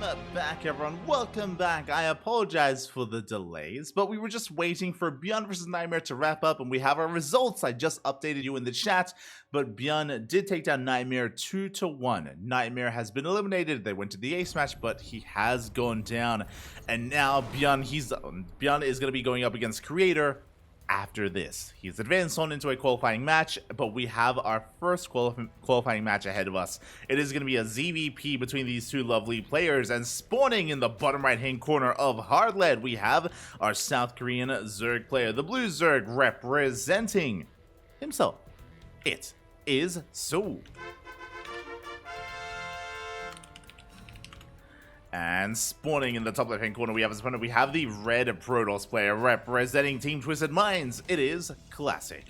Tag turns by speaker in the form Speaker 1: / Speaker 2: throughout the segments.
Speaker 1: back, everyone. Welcome back. I apologize for the delays, but we were just waiting for Bjorn vs. Nightmare to wrap up, and we have our results. I just updated you in the chat, but Bjorn did take down Nightmare 2-1. Nightmare has been eliminated. They went to the ace match, but he has gone down, and now Bjorn is going to be going up against Creator. After this, he's advanced on into a qualifying match, but we have our first qualifying match ahead of us. It is going to be a ZVP between these two lovely players, and spawning in the bottom right hand corner of Hardlead, we have our South Korean Zerg player, the blue Zerg, representing himself. It is soO. And spawning in the top left hand corner, we have the red Protoss player representing Team Twisted Minds. It is Classic.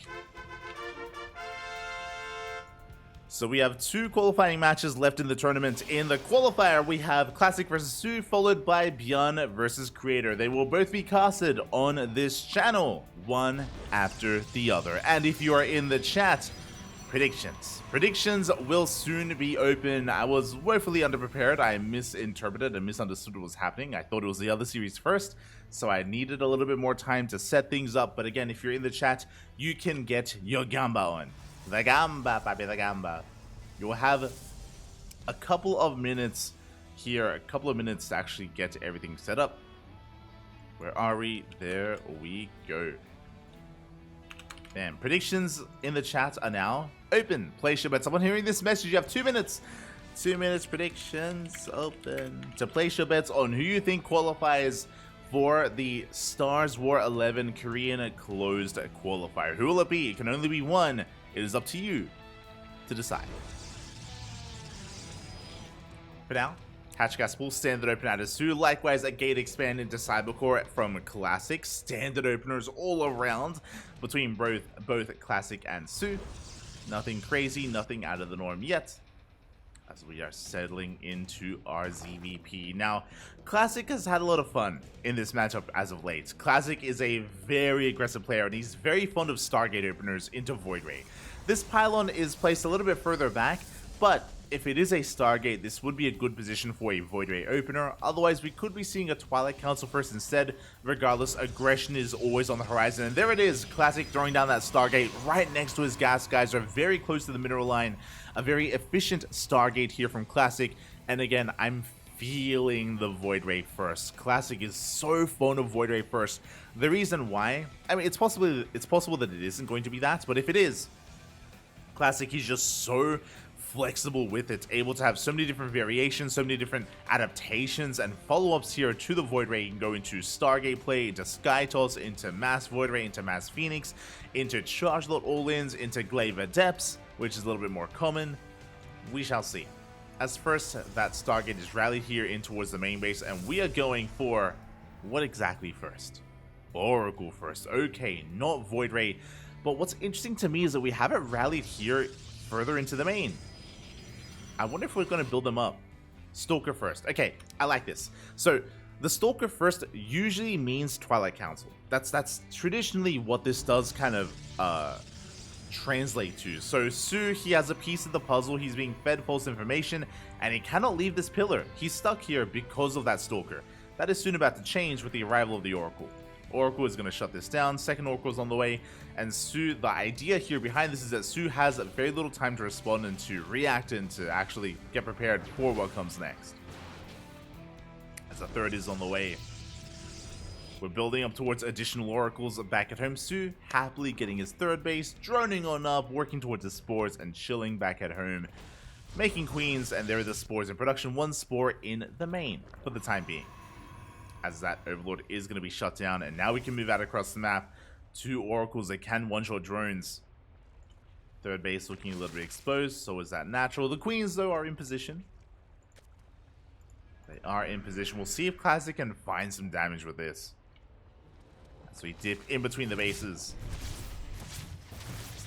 Speaker 1: So we have two qualifying matches left in the tournament. In the qualifier, we have Classic versus soO, followed by Bjorn versus Creator. They will both be casted on this channel, one after the other. And if you are in the chat, Predictions will soon be open. I was woefully underprepared. I misinterpreted and misunderstood what was happening. I thought it was the other series first, so I needed a little bit more time to set things up. But again, if you're in the chat, you can get your gamba on. The gamba, papi, the gamba. You'll have a couple of minutes here, a couple of minutes to actually get everything set up. Where are we? There we go. And predictions in the chat are now open. Place your bets. Someone hearing this message, you have 2 minutes. 2 minutes, predictions open. To place your bets on who you think qualifies for the StarsWar 11 Korean closed qualifier. Who will it be? It can only be one. It is up to you to decide. For now, Hatchgas will standard open out of soO. Likewise, a gate expand into Cybercore from Classic. Standard openers all around between both Classic and soO. Nothing crazy, nothing out of the norm yet, as we are settling into our ZVP. Now, Classic has had a lot of fun in this matchup as of late. Classic is a very aggressive player, and he's very fond of Stargate openers into Void Ray. This pylon is placed a little bit further back, but if it is a Stargate, this would be a good position for a Void Ray opener. Otherwise, we could be seeing a Twilight Council first instead. Regardless, aggression is always on the horizon. And there it is, Classic throwing down that Stargate right next to his gas. Guys are very close to the mineral line. A very efficient Stargate here from Classic. And again, I'm feeling the Void Ray first. Classic is so fond of Void Ray first. The reason why, I mean, it's possible that it isn't going to be that, but if it is, Classic is just so flexible with it, able to have so many different variations, so many different adaptations and follow-ups here to the Void Ray. You can go into Stargate play, into Sky Toss, into Mass Void Ray, into Mass Phoenix, into Charge Lot All-Ins, into Glaive Adepts, which is a little bit more common. We shall see. As first, that Stargate is rallied here in towards the main base, and we are going for what exactly first? Oracle first. Okay, not Void Ray. But what's interesting to me is that we have it rallied here further into the main. I wonder if we're going to build them up. Stalker first. Okay, I like this. So the Stalker first usually means Twilight Council. That's traditionally what this does kind of translate to. So soO, he has a piece of the puzzle. He's being fed false information, and he cannot leave this pillar. He's stuck here because of that Stalker. That is soon about to change with the arrival of the Oracle. Oracle is going to shut this down. Second Oracle is on the way, and soO, the idea here behind this is that soO has very little time to respond and to react and to actually get prepared for what comes next. As the third is on the way, we're building up towards additional Oracles back at home. soO happily getting his third base, droning on up, working towards the spores, and chilling back at home, making queens, and there are the spores in production. One spore in the main for the time being, as that Overlord is going to be shut down. And now we can move out across the map. Two Oracles that can one-shot drones. Third base looking a little bit exposed, so is that natural. The Queens, though, are in position. They are in position. We'll see if Classic can find some damage with this. So we dip in between the bases.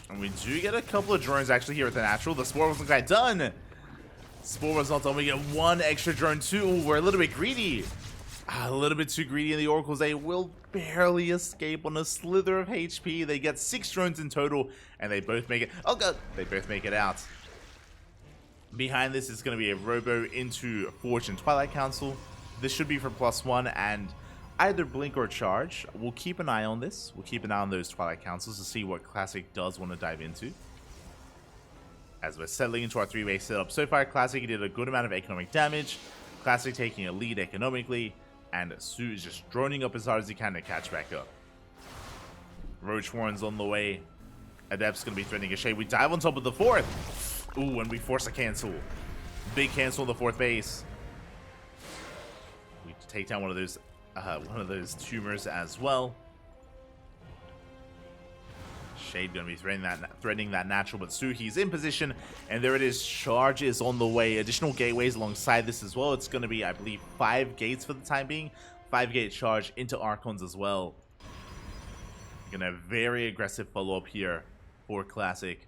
Speaker 1: And we do get a couple of drones actually here at the natural. The Spore wasn't quite done. Spore was not done. We get one extra drone too. Ooh, we're a little bit greedy. A little bit too greedy in the Oracles. They will barely escape on a slither of HP. They get 6 drones in total, and they both make it. Oh god, they both make it out. Behind this is going to be a Robo into Forge and Twilight Council. This should be for +1 and either Blink or Charge. We'll keep an eye on this. We'll keep an eye on those Twilight Councils to see what Classic does want to dive into. As we're settling into our 3-way setup. So far, Classic did a good amount of economic damage. Classic taking a lead economically. And soO is just droning up as hard as he can to catch back up. Roach Warren's on the way. Adept's going to be threatening a shade. We dive on top of the 4th. Ooh, and we force a cancel. Big cancel on the 4th base. We take down one of those tumors as well. Shade going to be threatening that natural, but soO, he's in position, and there it is. Charge is on the way. Additional gateways alongside this as well. It's going to be, I believe, 5 gates for the time being. 5-gate charge into Archons as well. Gonna have very aggressive follow-up here for Classic.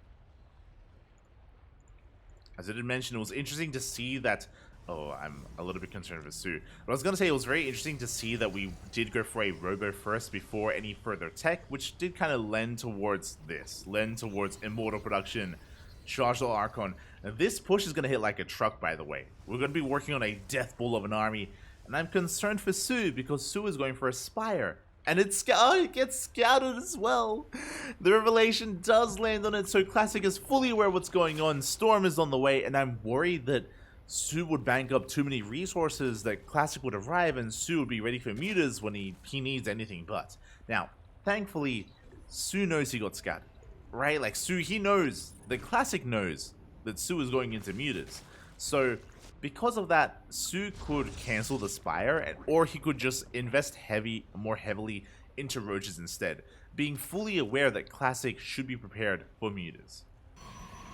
Speaker 1: As I did mention, it was interesting to see that... Oh, I'm a little bit concerned with soO. But I was going to say, it was very interesting to see that we did go for a Robo first before any further tech, which did kind of lend towards this. Lend towards Immortal Production, Charge the Archon. Now, this push is going to hit like a truck, by the way. We're going to be working on a Death Bull of an army. And I'm concerned for soO, because soO is going for a Spire. And it gets scouted as well. The Revelation does land on it, so Classic is fully aware of what's going on. Storm is on the way, and I'm worried that soO would bank up too many resources that Classic would arrive, and soO would be ready for mutas when he needs anything but. Now, thankfully, soO knows he got scouted, right? Like, soO, he knows, the Classic knows that soO is going into mutas. So, because of that, soO could cancel the Spire, or he could just invest more heavily into Roaches instead, being fully aware that Classic should be prepared for mutas.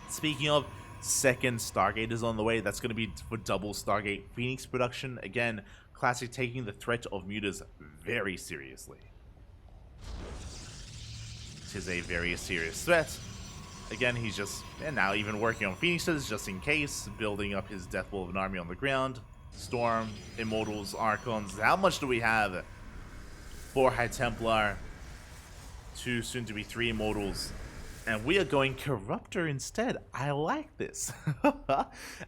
Speaker 1: Speaking of, second Stargate is on the way. That's going to be for double Stargate Phoenix production. Again, Classic taking the threat of mutas very seriously. It is a very serious threat. Again, he's just, and now even working on Phoenixes just in case, building up his Death Bull of an army on the ground. Storm, Immortals, Archons. How much do we have? 4 High Templar, 2 soon to be 3 Immortals. And we are going Corruptor instead. I like this.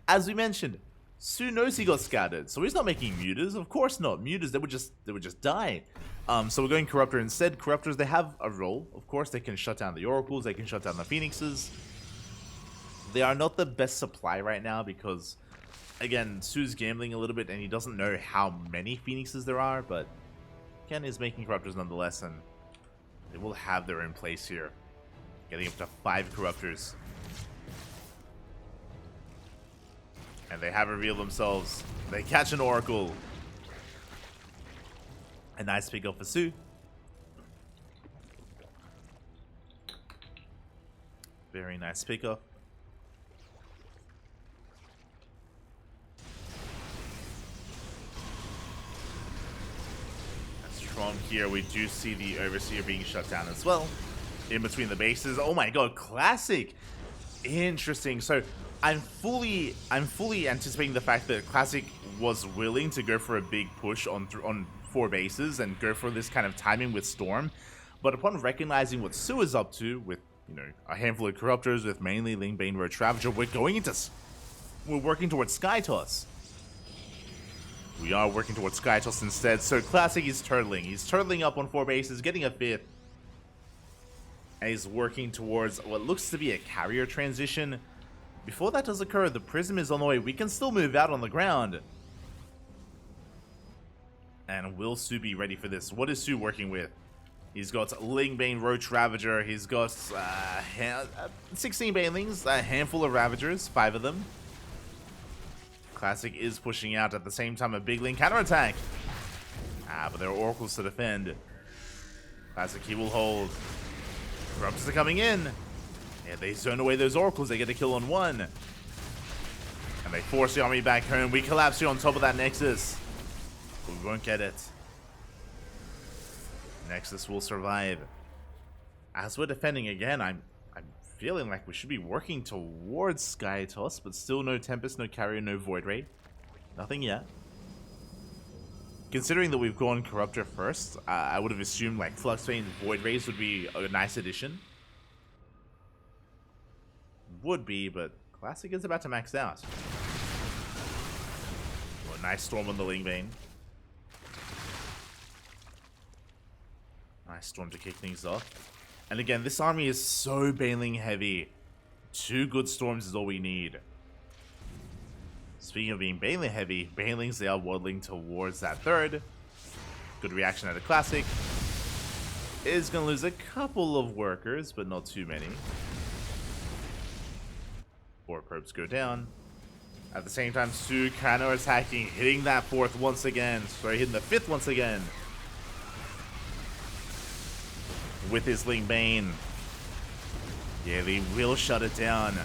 Speaker 1: As we mentioned, soO knows he got scattered, so he's not making mutas. Of course not. Mutas, they would just die. So we're going Corruptor instead. Corruptors, they have a role. Of course, they can shut down the Oracles. They can shut down the Phoenixes. They are not the best supply right now because, again, soO's gambling a little bit and he doesn't know how many Phoenixes there are. But, again, he's making Corruptors nonetheless, and they will have their own place here. Getting up to 5 Corruptors. And they have revealed themselves. They catch an Oracle. A nice pick up for soO. Very nice pickup. As from here, we do see the Overseer being shut down as well. In between the bases. Oh my god, Classic. Interesting. So I'm fully anticipating the fact that Classic was willing to go for a big push on 4 bases and go for this kind of timing with Storm. But upon recognizing what soO is up to with, you know, a handful of Corruptors with mainly Lingbane Roach Ravager, we're working towards Sky Toss. We are working towards Sky Toss instead. So Classic is turtling. He's turtling up on 4 bases, getting a 5th. And he's working towards what looks to be a carrier transition. Before that does occur, the Prism is on the way. We can still move out on the ground. And will soO be ready for this? What is soO working with? He's got Lingbane Roach Ravager. He's got 16 Banelings, a handful of Ravagers, 5 of them. Classic is pushing out at the same time a big Ling counterattack. But there are Oracles to defend. Classic, he will hold. Corruptors are coming in. Yeah, they zone away those Oracles. They get a kill on 1. And they force the army back home. We collapse here on top of that Nexus. But we won't get it. Nexus will survive. As we're defending again, I'm feeling like we should be working towards Sky Toss, but still no Tempest, no Carrier, no Void Ray. Nothing yet. Considering that we've gone Corruptor first, I would have assumed like Fluxbane Void Rays would be a nice addition. Would be, but Classic is about to max out. Oh, nice storm on the Ling Bane. Nice storm to kick things off. And again, this army is so Baneling heavy. 2 good storms is all we need. Speaking of being Baneling heavy, Banelings, they are waddling towards that 3rd. Good reaction at a Classic. Is going to lose a couple of workers, but not too many. 4 probes go down. At the same time, soO counter attacking, hitting that 4th once again. Sorry, hitting the 5th once again. With his Ling Bane. Yeah, they will shut it down.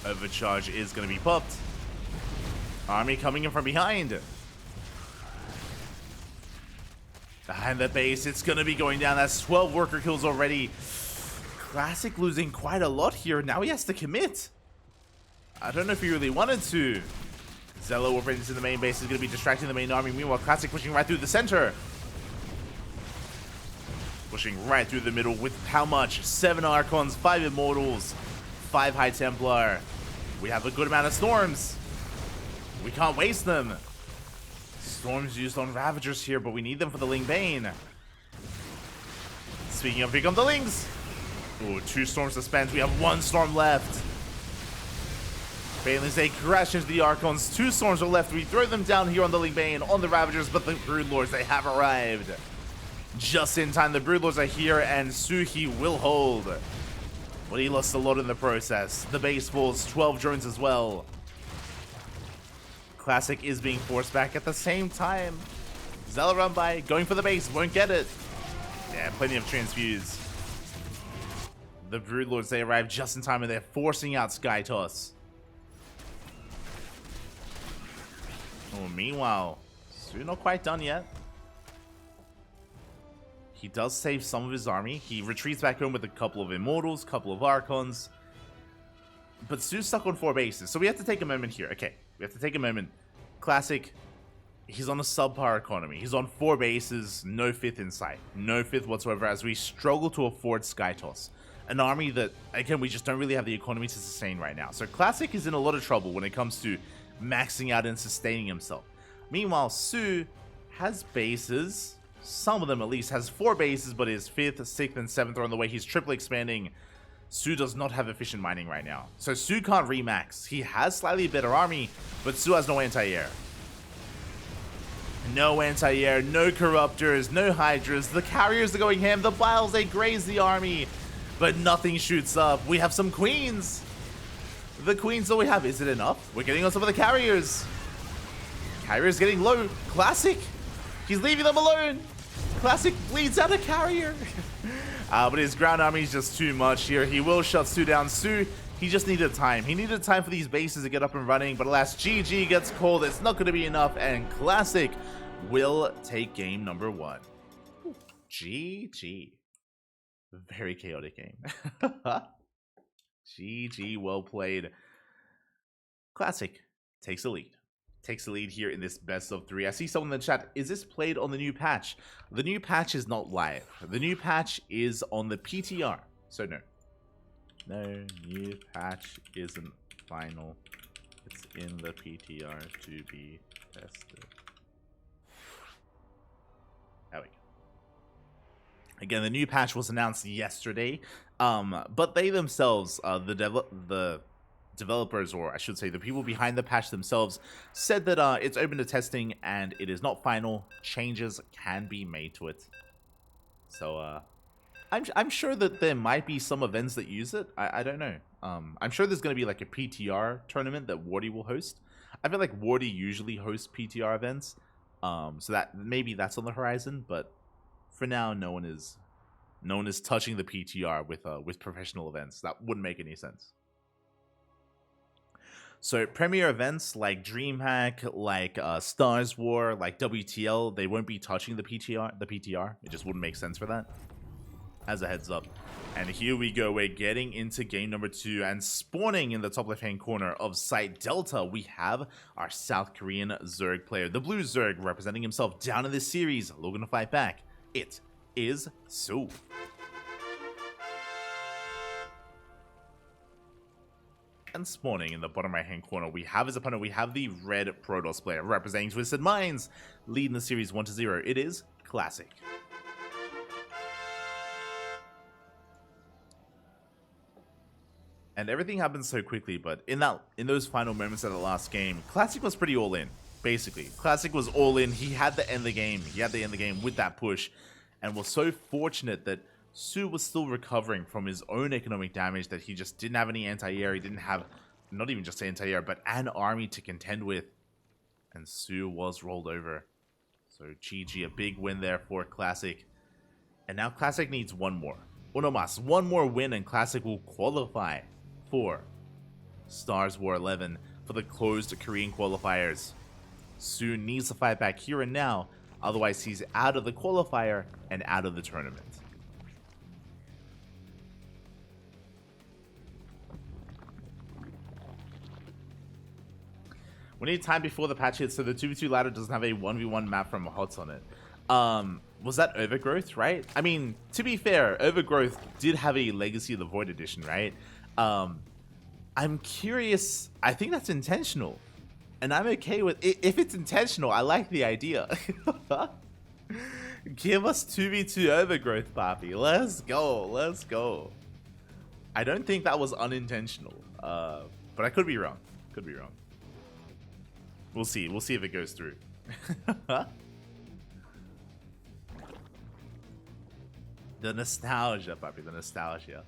Speaker 1: Overcharge is going to be popped. Army coming in from behind. Behind the base, it's going to be going down. That's 12 worker kills already. Classic losing quite a lot here. Now he has to commit. I don't know if he really wanted to. Zello over into the main base is going to be distracting the main army. Meanwhile, Classic pushing right through the center. Pushing right through the middle with how much? 7 Archons, 5 Immortals, 5 High Templar. We have a good amount of Storms. We can't waste them. Storms used on Ravagers here, but we need them for the Ling Bane. Speaking of, here come the Lings. Ooh, 2 Storms to spend. We have 1 Storm left. Banelings, they crash into the Archons. 2 Storms are left. We throw them down here on the Ling Bane, on the Ravagers, but the Broodlords, they have arrived. Just in time, the Broodlords are here, and soO will hold. But he lost a lot in the process. The base falls, 12 drones as well. Classic is being forced back at the same time. Zella run by, going for the base, won't get it. Yeah, plenty of transfuse. The Broodlords, they arrive just in time, and they're forcing out Sky Toss. Oh, meanwhile, soO not quite done yet. He does save some of his army. He retreats back home with a couple of Immortals, couple of Archons. But soO's stuck on 4 bases, so we have to take a moment here. Okay, we have to take a moment. Classic, he's on a subpar economy. He's on 4 bases, no 5th in sight. No 5th whatsoever as we struggle to afford Sky Toss. An army that, again, we just don't really have the economy to sustain right now. So Classic is in a lot of trouble when it comes to maxing out and sustaining himself. Meanwhile, soO has bases. Some of them at least has 4 bases, but his 5th, 6th, and 7th are on the way. He's triple expanding. soO does not have efficient mining right now. So soO can't remax. He has slightly better army, but soO has no anti-air. No anti-air, no corruptors, no hydras. The carriers are going ham. The Biles, they graze the army, but nothing shoots up. We have some queens. The queens all we have. Is it enough? We're getting on some of the carriers. Carriers getting low. Classic. He's leaving them alone. Classic bleeds out a carrier. But his ground army is just too much here. He will shut soO down. soO, he just needed time. He needed time for these bases to get up and running. But alas, GG gets called. It's not going to be enough. And Classic will take game number 1. Ooh, GG. Very chaotic game. GG, well played. Classic takes the lead. Takes the lead here in this best of 3. I see someone in the chat. Is this played on the new patch? The new patch is not live. The new patch is on the PTR. So no. No, new patch isn't final. It's in the PTR to be tested. There we go. Again, the new patch was announced yesterday. But they themselves, the developers, or I should say the people behind the patch themselves, said that it's open to testing and it is not final. Changes can be made to it. So I'm sure that there might be some events that use it. I don't know. I'm sure there's going to be like a PTR tournament that Wardy will host. I feel like Wardy usually hosts PTR events, so that maybe that's on the horizon. But for now, no one is touching the PTR with professional events. That wouldn't make any sense. So premier events like DreamHack, like StarsWar, like WTL, they won't be touching the PTR. It just wouldn't make sense for that. As a heads up. And here we go. We're getting into game number 2, and spawning in the top left-hand corner of Site Delta, we have our South Korean Zerg player. The blue Zerg representing himself down in this series, looking to fight back. It is soO. And spawning in the bottom right hand corner, we have his opponent. We have the red Protoss player representing Twisted Minds, leading the series 1-0. It is Classic. And everything happened so quickly, but in those final moments of the last game, Classic was pretty all in. Basically, Classic was all in. He had to end the game. He had to end the game with that push, and was so fortunate that soO was still recovering from his own economic damage, that he just didn't have any anti-air. He didn't have, not even just anti-air, but an army to contend with. And soO was rolled over. So GG, a big win there for Classic. And now Classic needs one more. Uno mas, one more win and Classic will qualify for StarsWar 11 for the closed Korean qualifiers. soO needs to fight back here and now, otherwise he's out of the qualifier and out of the tournament. We need time before the patch hits, so the 2v2 ladder doesn't have a 1v1 map from HOTS on it. Was that Overgrowth, right? I mean, to be fair, Overgrowth did have a Legacy of the Void edition, right? I'm curious. I think that's intentional. And I'm okay with it. If it's intentional, I like the idea. Give us 2v2 Overgrowth, Papi. Let's go. Let's go. I don't think that was unintentional. But I could be wrong. Could be wrong. We'll see. We'll see if it goes through. The nostalgia, Papi. The nostalgia.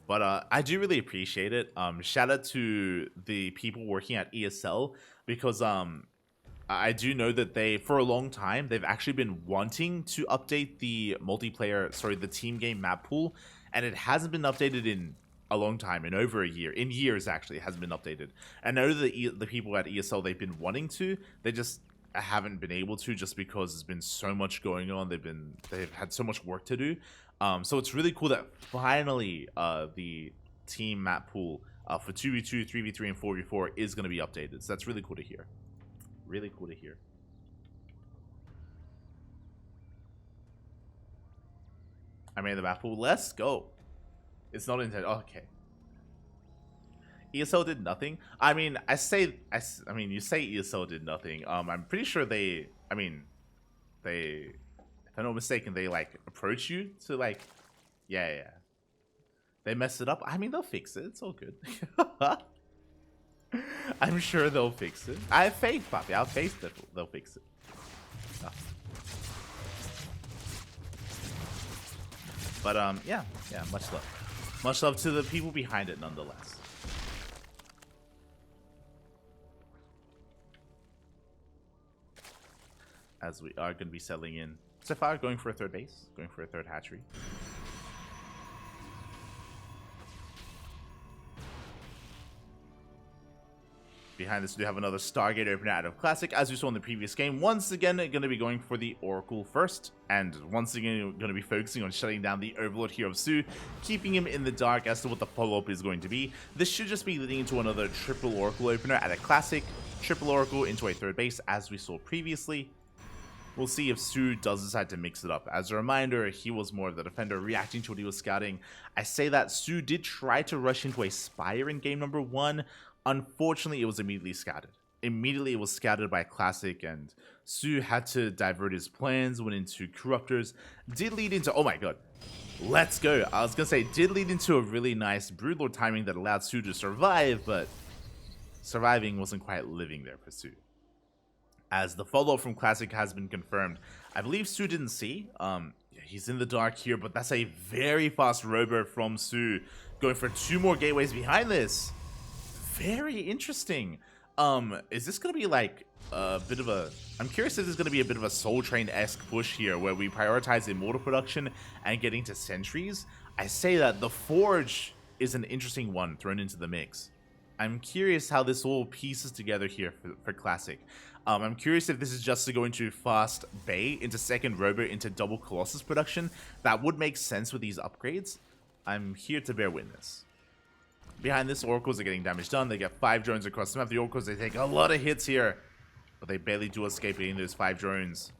Speaker 1: But I do really appreciate it. Shout out to the people working at ESL, because I do know that they, for a long time, they've actually been wanting to update the multiplayer, sorry, the team game map pool, and it hasn't been updated in a long time, in over a year, in years actually, it hasn't been updated. I know that the people at ESL, they've been wanting to, they just haven't been able to, just because there's been so much going on. They've had so much work to do. So it's really cool that finally the team map pool for 2v2, 3v3, and 4v4 is going to be updated. So that's really cool to hear. Really cool to hear. I made the map pool. Let's go. It's not intended. Oh, okay. ESL did nothing. I mean, you say ESL did nothing. I'm pretty sure they, if I'm not mistaken, they like approach you to like, yeah. They messed it up. I mean, they'll fix it. It's all good. I'm sure they'll fix it. I have faith, Papi. I have faith that they'll fix it. Oh. But yeah, much love. Much love to the people behind it, nonetheless. As we are going to be settling in. So far, going for a third base, going for a third hatchery. Behind this, we have another Stargate opener out of Classic. As we saw in the previous game, once again, going to be going for the Oracle first. And once again, going to be focusing on shutting down the Overlord here of soO, keeping him in the dark as to what the follow-up is going to be. This should just be leading into another triple Oracle opener at a Classic. Triple Oracle into a third base, as we saw previously. We'll see if soO does decide to mix it up. As a reminder, he was more of the defender, reacting to what he was scouting. I say that soO did try to rush into a Spire in game number 1. Unfortunately, it was immediately scouted. Immediately, it was scouted by Classic, and soO had to divert his plans, went into Corruptors. Did lead into, oh my god, let's go. I was going to say, did lead into a really nice Broodlord timing that allowed soO to survive, but surviving wasn't quite living there for soO. As the follow-up from Classic has been confirmed. I believe soO didn't see. He's in the dark here, but that's a very fast robo from soO. Going for 2 more gateways behind this. Very interesting. Is this going to be like a bit of a... I'm curious if this is going to be a bit of a Soul Train-esque push here, where we prioritize Immortal production and getting to Sentries. I say that the Forge is an interesting one thrown into the mix. I'm curious how this all pieces together here for Classic. I'm curious if this is just to go into fast Bay, into second Robo, into double Colossus production. That would make sense with these upgrades. I'm here to bear witness. Behind this, Oracles are getting damage done. They get 5 drones across the map. The Oracles, they take a lot of hits here, but they barely do escape getting those 5 drones.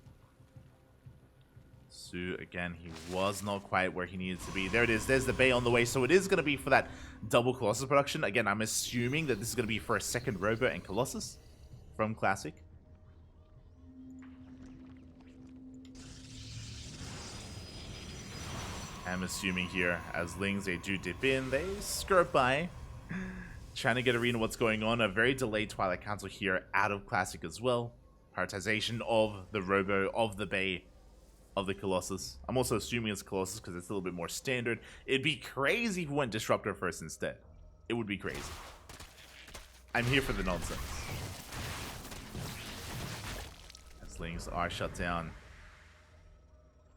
Speaker 1: soO, again, he was not quite where he needed to be. There it is. There's the Bay on the way. So it is going to be for that double Colossus production. Again, I'm assuming that this is going to be for a second Robo and Colossus from Classic. I'm assuming here, as Lings, they do dip in. They skirt by. Trying to get arena what's going on. A very delayed Twilight Council here out of Classic as well. Prioritization of the Robo, of the Bay, of the Colossus. I'm also assuming it's Colossus because it's a little bit more standard. It'd be crazy if we went Disruptor first instead. It would be crazy. I'm here for the nonsense. As Lings are shut down.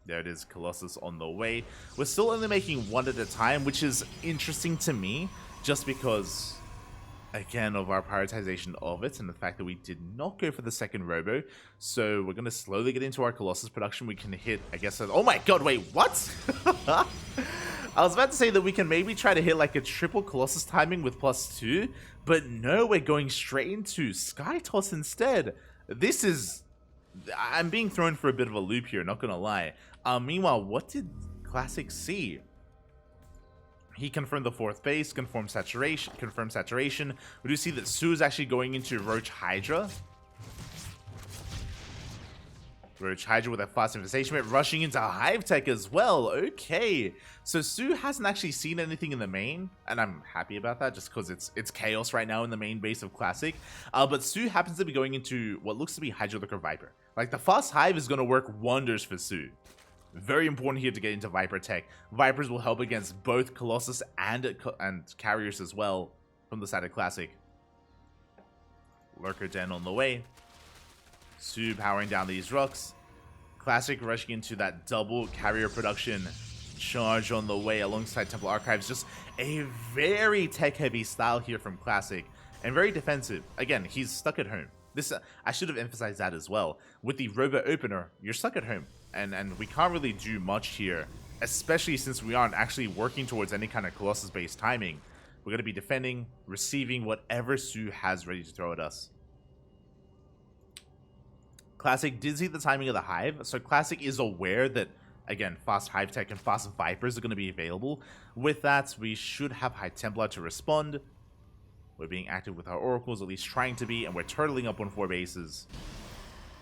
Speaker 1: There it is, Colossus on the way. We're still only making one at a time, which is interesting to me, just because, again, of our prioritization of it and the fact that we did not go for the second Robo. So we're going to slowly get into our Colossus production. We can hit, I guess, oh my god, wait, what? I was about to say that we can maybe try to hit like a triple Colossus timing with +2, but no, we're going straight into Sky Toss instead. This is... I'm being thrown for a bit of a loop here, not gonna lie. Meanwhile, what did Classic see? He confirmed the 4th base, confirmed saturation. We do see that soO is actually going into Roach Hydra. Roach Hydra with a fast infestation rate, rushing into Hive Tech as well. Okay, so soO hasn't actually seen anything in the main, and I'm happy about that just because it's chaos right now in the main base of Classic. But soO happens to be going into what looks to be Hydra Lurker Viper. Like, the fast Hive is going to work wonders for soO. Very important here to get into Viper Tech. Vipers will help against both Colossus and Carriers as well from the side of Classic. Lurker Den on the way. soO powering down these rocks. Classic rushing into that double Carrier production. Charge on the way alongside Temple Archives. Just a very tech-heavy style here from Classic. And very defensive. Again, he's stuck at home. This I should have emphasized that as well. With the Robo Opener, you're stuck at home. And we can't really do much here. Especially since we aren't actually working towards any kind of Colossus-based timing. We're going to be defending, receiving whatever soO has ready to throw at us. Classic did see the timing of the Hive, so Classic is aware that, again, fast Hive Tech and fast Vipers are going to be available. With that, we should have High Templar to respond. We're being active with our Oracles, at least trying to be, and we're turtling up on 4 bases.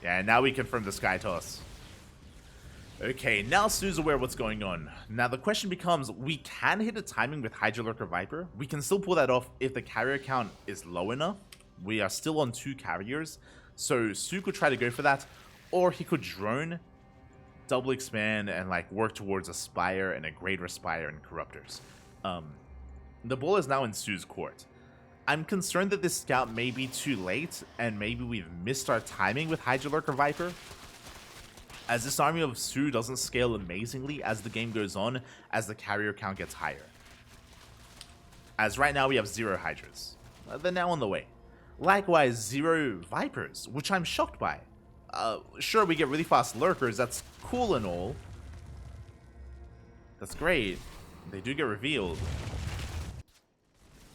Speaker 1: Yeah, now we confirm the Sky Toss. Okay, now soO's aware of what's going on. Now the question becomes, we can hit a timing with Hydra Lurker Viper. We can still pull that off if the carrier count is low enough. We are still on 2 carriers. So soO could try to go for that, or he could drone, double expand, and like work towards a Spire and a Greater Spire and Corruptors. The ball is now in soO's court. I'm concerned that this scout may be too late, and maybe we've missed our timing with Hydra Lurker Viper. As this army of soO doesn't scale amazingly as the game goes on, as the carrier count gets higher. As right now we have 0 Hydras. They're now on the way. Likewise, 0 Vipers, which I'm shocked by. Sure, we get really fast Lurkers, that's cool and all. That's great. They do get revealed.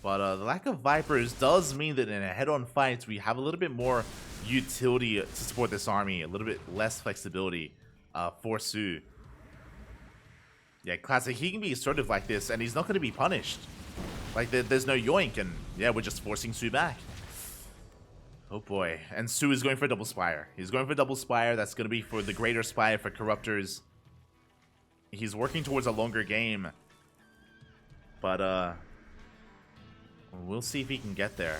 Speaker 1: But the lack of Vipers does mean that in a head-on fight, we have a little bit more utility to support this army, a little bit less flexibility for soO. Yeah, Classic, he can be assertive like this, and he's not going to be punished. Like, there's no yoink, and yeah, we're just forcing soO back. Oh boy, and soO is going for double Spire. He's going for double Spire, that's going to be for the Greater Spire for Corruptors. He's working towards a longer game. But, we'll see if he can get there.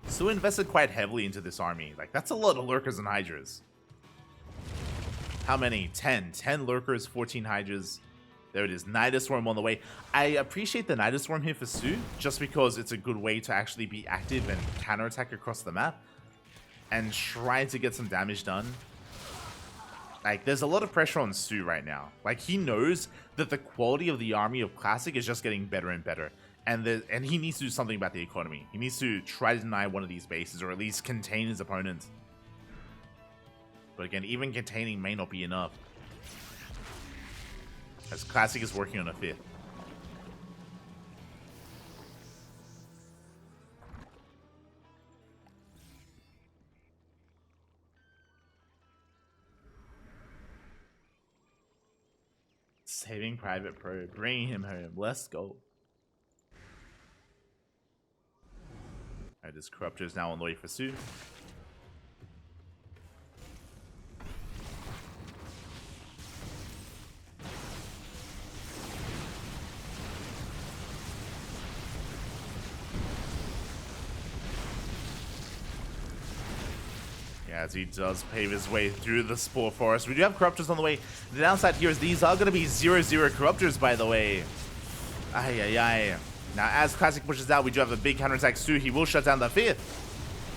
Speaker 1: soO invested quite heavily into this army. Like, that's a lot of Lurkers and Hydras. How many? 10. 10 Lurkers, 14 Hydras. There it is. Nidus Swarm on the way. I appreciate the Nidus Swarm here for soO, just because it's a good way to actually be active and counterattack across the map. And try to get some damage done. Like, there's a lot of pressure on soO right now. Like, he knows that the quality of the army of Classic is just getting better and better. And he needs to do something about the economy. He needs to try to deny one of these bases, or at least contain his opponent. But again, even containing may not be enough. As Classic is working on a 5th. Saving Private Pro, bringing him home. Let's go. Alright, this Corruptor is now on the way for soO. Yeah, as he does pave his way through the Spore Forest. We do have Corruptors on the way. The downside here is these are going to be 0-0 Corruptors, by the way. Ay, ay, ay. Now, as Classic pushes out, we do have a big counterattack. soO, he will shut down the fifth.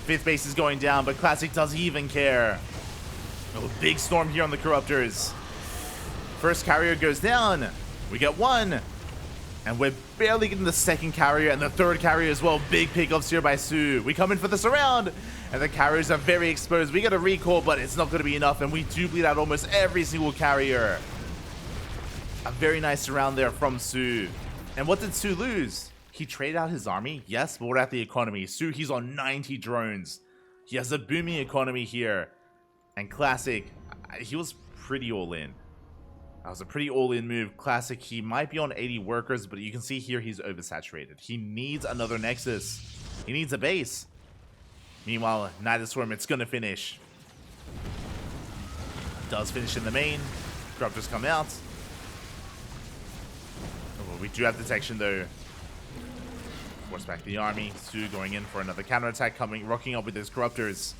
Speaker 1: Fifth base is going down, but Classic doesn't even care. Oh, big storm here on the Corruptors. First carrier goes down. We get one. And we're barely getting the second carrier and the third carrier as well. Big pickups here by soO. We come in for the surround. And the carriers are very exposed. We get a recall, but it's not going to be enough. And we do bleed out almost every single carrier. A very nice surround there from soO. And what did soO lose? He traded out his army, yes, but what about the economy? soO, he's on 90 drones. He has a booming economy here. And Classic, he was pretty all in. That was a pretty all-in move. Classic, he might be on 80 workers, but you can see here he's oversaturated. He needs another Nexus. He needs a base. Meanwhile, Night of Swarm, it's going to finish. Does finish in the main. Corruptors come out. Oh, we do have detection, though. Force back the army. soO going in for another counterattack, rocking up with his Corruptors.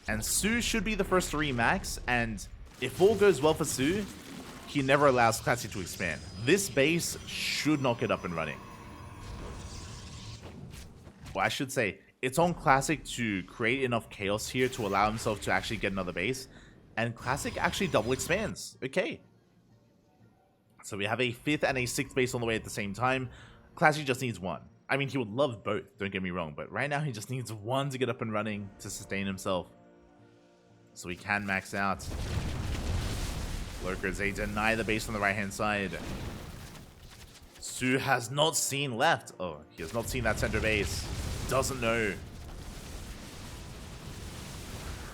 Speaker 1: And soO should be the first to remax, and if all goes well for soO, he never allows Classic to expand. This base should not get up and running. Well, I should say, it's on Classic to create enough chaos here to allow himself to actually get another base. And Classic actually double expands. Okay. So we have a 5th and a 6th base on the way at the same time. Classic just needs one. I mean, he would love both, don't get me wrong. But right now, he just needs one to get up and running to sustain himself. So he can max out. Lurkers, they deny the base on the right-hand side. soO has not seen left. Oh, he has not seen that center base. Doesn't know.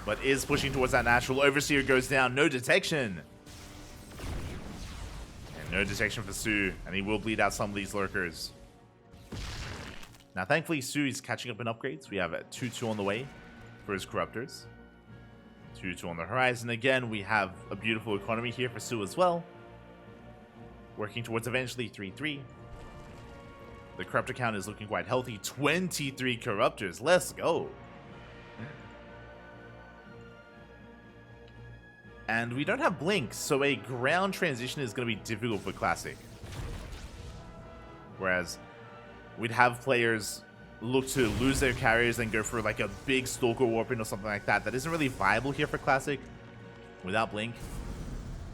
Speaker 1: But is pushing towards that natural. Overseer goes down. No detection. And no detection for soO. And he will bleed out some of these Lurkers. Now, thankfully, soO is catching up in upgrades. We have a 2-2 on the way for his Corruptors. 2-2 on the horizon. Again, we have a beautiful economy here for soO as well. Working towards eventually 3-3. The Corruptor count is looking quite healthy. 23 Corruptors. Let's go. And we don't have Blink, so a ground transition is going to be difficult for Classic. Whereas we'd have players look to lose their carriers and go for like a big Stalker Warping or something like that. That isn't really viable here for Classic. Without Blink.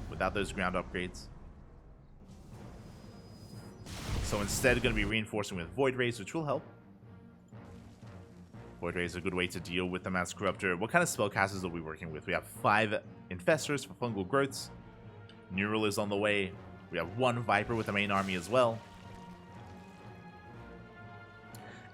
Speaker 1: Without those ground upgrades. So instead, going to be reinforcing with Void Rays, which will help. Void Rays is a good way to deal with the Mass Corruptor. What kind of spellcasters are we working with? We have 5 Infestors for fungal growths. Neural is on the way. We have 1 Viper with the main army as well.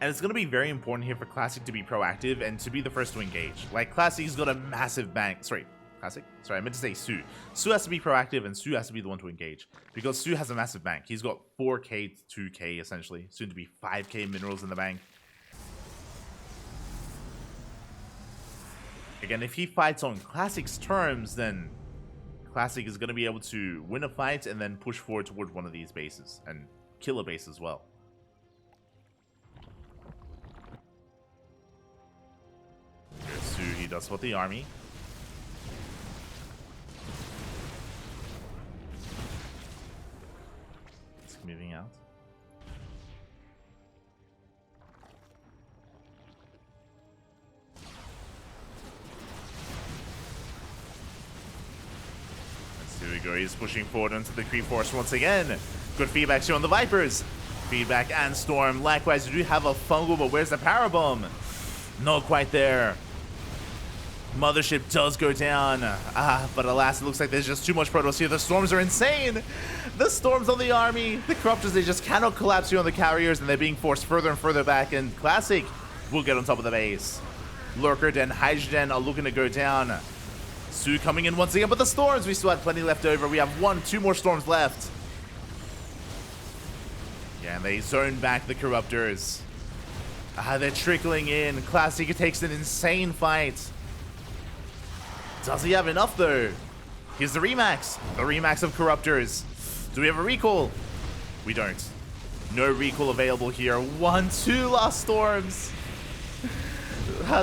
Speaker 1: And it's going to be very important here for Classic to be proactive and to be the first to engage. Like, Classic's got a massive bank. Sorry, Classic? Sorry, I meant to say soO. soO has to be proactive and soO has to be the one to engage. Because soO has a massive bank. He's got 4k to 2k, essentially. Soon to be 5k minerals in the bank. Again, if he fights on Classic's terms, then Classic is going to be able to win a fight and then push forward toward one of these bases. And kill a base as well. soO, he does spot the army. It's moving out. And here we go, he's pushing forward into the creep force once again. Good feedback here on the Vipers. Feedback and Storm. Likewise, you do have a fungal, but where's the power bomb? Not quite there. Mothership does go down. But alas, it looks like there's just too much Protoss here. The Storms are insane. The Storms on the army. The Corruptors, they just cannot collapse here on the carriers, and they're being forced further and further back. And Classic will get on top of the base. Lurker Den, Hydrogen are looking to go down. soO coming in once again, but the storms, we still had plenty left over. We have 2 more storms left. Yeah, and they zone back the Corruptors. They're trickling in. Classic takes an insane fight. Does he have enough though? Here's the Remax. The Remax of Corruptors. Do we have a recall? We don't. No recall available here. 2 last storms.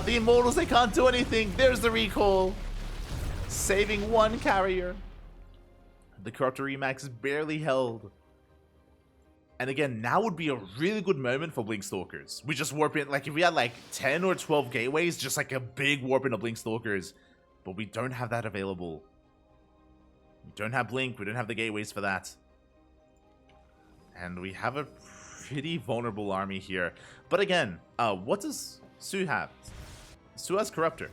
Speaker 1: The Immortals, they can't do anything. There's the recall. Saving 1 carrier. The Corruptor Remax barely held. And again, now would be a really good moment for Blink Stalkers. We just warp in, like if we had like 10 or 12 gateways, just like a big warp into Blink Stalkers. But we don't have that available. We don't have Blink, we don't have the gateways for that. And we have a pretty vulnerable army here. But again, what does soO have? soO has Corruptor.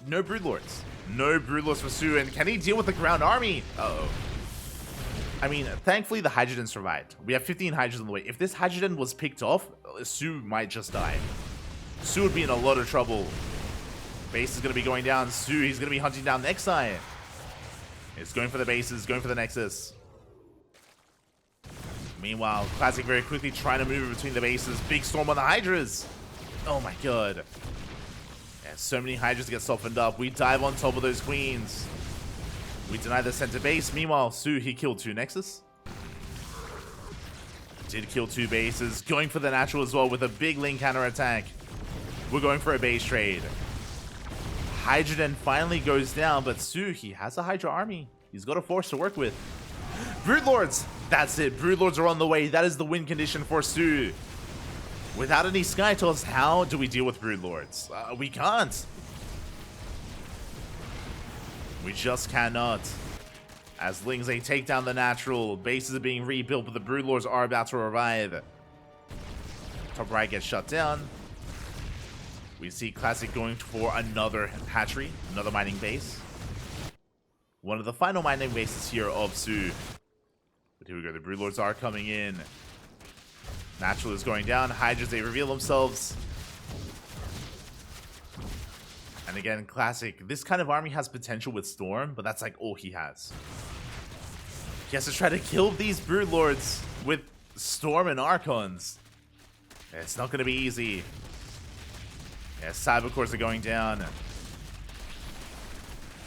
Speaker 1: No Broodlords. No Broodlords for soO, and can he deal with the ground army? Uh-oh. I mean, thankfully the Hydrogen survived. We have 15 Hydras on the way. If this Hydrogen was picked off, soO might just die. soO would be in a lot of trouble. Base is going to be going down. soO, he's going to be hunting down Nexi. He's going for the bases, going for the Nexus. Meanwhile, Classic very quickly trying to move between the bases. Big storm on the Hydras. Oh my god. Yeah, so many Hydras get softened up. We dive on top of those Queens. We deny the center base. Meanwhile, soO, he killed 2 Nexus. Did kill 2 bases. Going for the natural as well with a big link counter attack. We're going for a base trade. Hydrogen finally goes down, but soO, he has a Hydra army. He's got a force to work with. Broodlords! That's it. Broodlords are on the way. That is the win condition for soO. Without any Skytools, how do we deal with Broodlords? We can't. We just cannot. As Lings, they take down the natural. Bases are being rebuilt, but the Broodlords are about to revive. Top right gets shut down. We see Classic going for another hatchery, another mining base. One of the final mining bases here of soO. But here we go, the Broodlords are coming in. Natural is going down. Hydras, they reveal themselves. And again, Classic, this kind of army has potential with Storm, but that's like all he has. He has to try to kill these Broodlords with Storm and Archons. It's not going to be easy. Yeah, Cybercores are going down.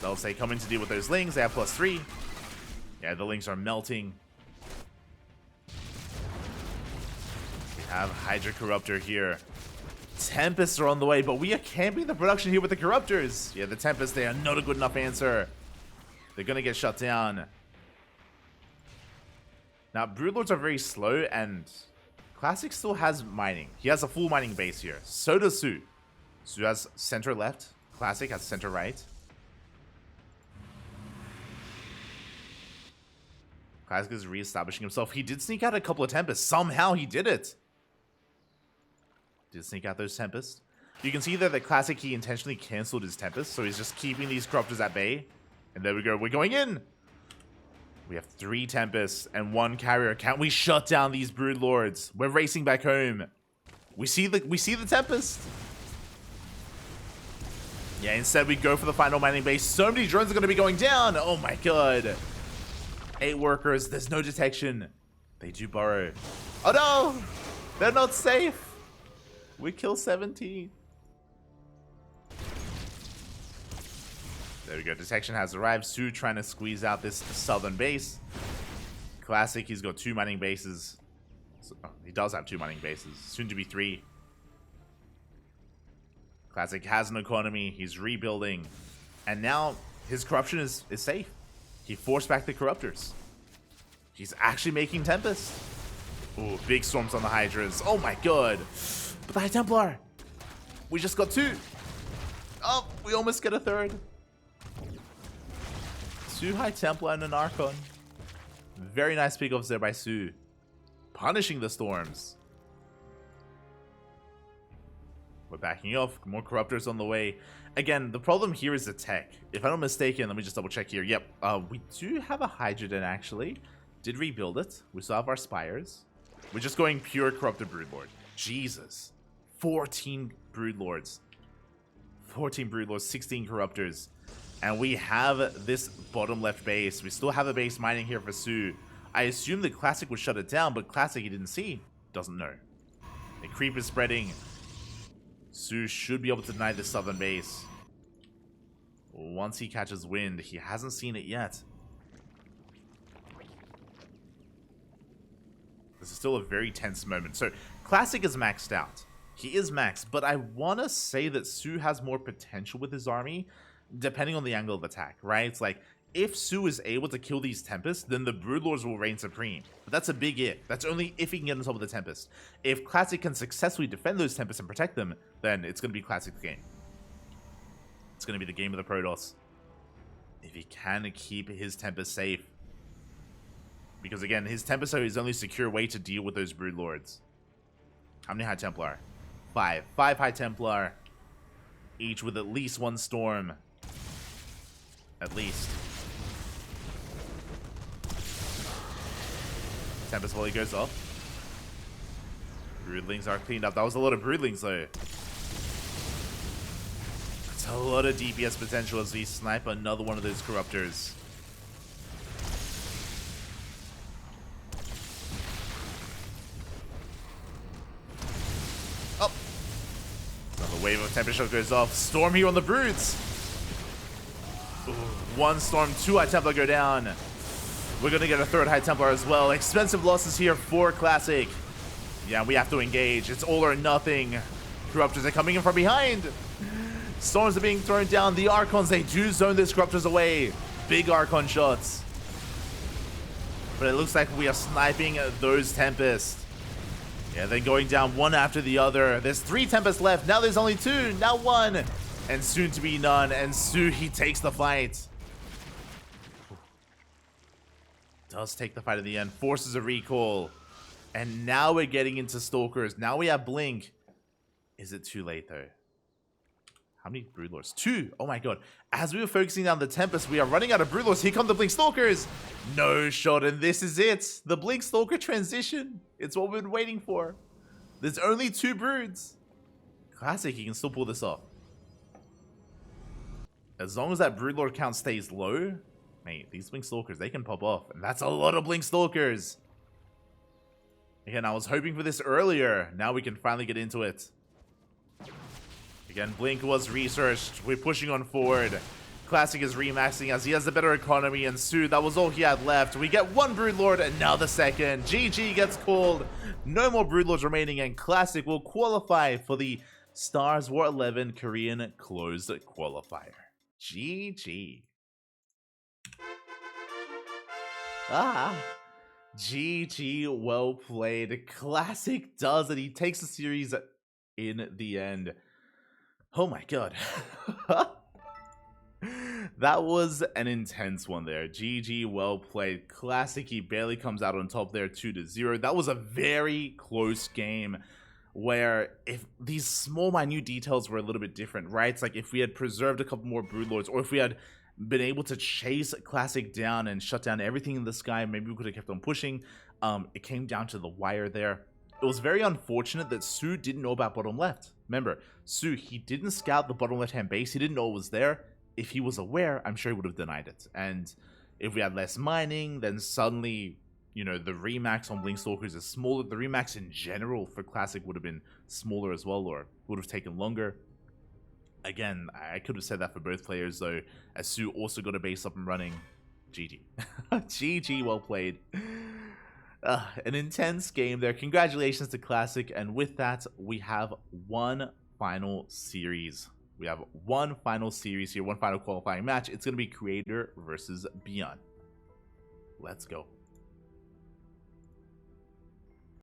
Speaker 1: They'll say coming to deal with those Lings. They have +3. Yeah, the Lings are melting. We have Hydra Corruptor here. Tempests are on the way, but we are camping the production here with the Corruptors. Yeah, the Tempests, they are not a good enough answer. They're going to get shut down. Now, Broodlords are very slow, and Classic still has mining. He has a full mining base here. So does soO. soO has center left. Classic has center right. Classic is re-establishing himself. He did sneak out a couple of Tempests. Somehow he did it. Did sneak out those Tempests. You can see there that Classic, he intentionally canceled his Tempest, so he's just keeping these Corruptors at bay. And there we go. We're going in. We have 3 Tempests and 1 carrier. Can't we shut down these Broodlords? We're racing back home. We see the Tempest. Yeah, instead we go for the final mining base. So many drones are going to be going down. Oh my god. 8 workers. There's no detection. They do burrow. Oh no! They're not safe. We kill 17. There we go. Detection has arrived. soO trying to squeeze out this southern base. Classic, he's got 2 mining bases. So, oh, he does have 2 mining bases. Soon to be 3. Classic has an economy. He's rebuilding. And now his corruption is safe. He forced back the Corruptors. He's actually making Tempest. Ooh, big storms on the Hydras. Oh my god. But the High Templar. We just got 2. Oh, we almost get a 3rd. 2 High Templar and an Archon. Very nice pickoffs there by soO. Punishing the storms. We're backing off. More Corruptors on the way. Again, the problem here is the tech. If I'm not mistaken, let me just double check here. Yep, we do have a Hydrogen actually. Did rebuild it. We still have our Spires. We're just going pure Corrupted Broodlord. Jesus. 14 Broodlords. 14 Broodlords, 16 Corruptors. And we have this bottom left base. We still have a base mining here for soO. I assume the Classic would shut it down, but Classic he didn't see. Doesn't know. The creep is spreading. soO should be able to deny this southern base. Once he catches wind, he hasn't seen it yet. This is still a very tense moment. So, Classic is maxed out. He is maxed, but I want to say that soO has more potential with his army, depending on the angle of attack, right? It's like, if soO is able to kill these Tempests, then the Broodlords will reign supreme. But that's a big if. That's only if he can get on top of the Tempest. If Classic can successfully defend those Tempests and protect them, then it's going to be Classic's game. It's going to be the game of the Protoss. If he can keep his Tempest safe. Because again, his Tempest are his only secure way to deal with those Broodlords. How many High Templar? 5. 5 High Templar. Each with at least one Storm. At least. Tempest volley goes off. Broodlings are cleaned up. That was a lot of Broodlings though. That's a lot of DPS potential as we snipe another one of those Corruptors. Oh! Another wave of Tempest Shock goes off. Storm here on the Broods. Ooh, 1 Storm, 2 High Templar go down. We're going to get a 3rd High Templar as well. Expensive losses here for Classic. Yeah, we have to engage. It's all or nothing. Corruptors are coming in from behind. Storms are being thrown down. The Archons, they do zone those Corruptors away. Big Archon shots. But it looks like we are sniping those Tempests. Yeah, they're going down one after the other. There's 3 Tempests left. Now there's only 2. Now 1. And soon to be none. And soO, he takes the fight. Does take the fight at the end. Forces a recall. And now we're getting into Stalkers. Now we have Blink. Is it too late though? How many Broodlords? 2. Oh my god. As we were focusing on the Tempest, we are running out of Broodlords. Here come the Blink Stalkers. No shot, and this is it. The Blink Stalker transition. It's what we've been waiting for. There's only 2 Broods. Classic, he can still pull this off. As long as that Broodlord count stays low, mate, these Blink Stalkers, they can pop off. And that's a lot of Blink Stalkers. Again, I was hoping for this earlier. Now we can finally get into it. Again, Blink was researched. We're pushing on forward. Classic is remaxing as he has a better economy. And soO, that was all he had left. We get 1 Broodlord and now the 2nd. GG gets called. No more Broodlords remaining. And Classic will qualify for the StarsWar 11 Korean Closed Qualifier. GG. GG, well played. Classic does it. He takes the series in the end. Oh my god. That was an intense one there. GG, well played. Classic, he barely comes out on top there, 2-0. That was a very close game where if these small minute details were a little bit different, right? It's like if we had preserved a couple more Broodlords, or if we had been able to chase Classic down and shut down everything in the sky, maybe we could have kept on pushing. It came down to the wire there. It was very unfortunate that soO didn't know about bottom left. Remember, soO, he didn't scout the bottom left-hand base. He didn't know it was there. If he was aware, I'm sure he would have denied it. And if we had less mining, then suddenly, you know, the remax on Blink Stalkers is smaller. The remax in general for Classic would have been smaller as well, or would have taken longer. Again, I could have said that for both players, though, as soO also got a base up and running. GG. GG, well played. An intense game there. Congratulations to Classic. And with that, we have one final series. We have one final series here, one final qualifying match. It's going to be Creator versus Beyond. Let's go.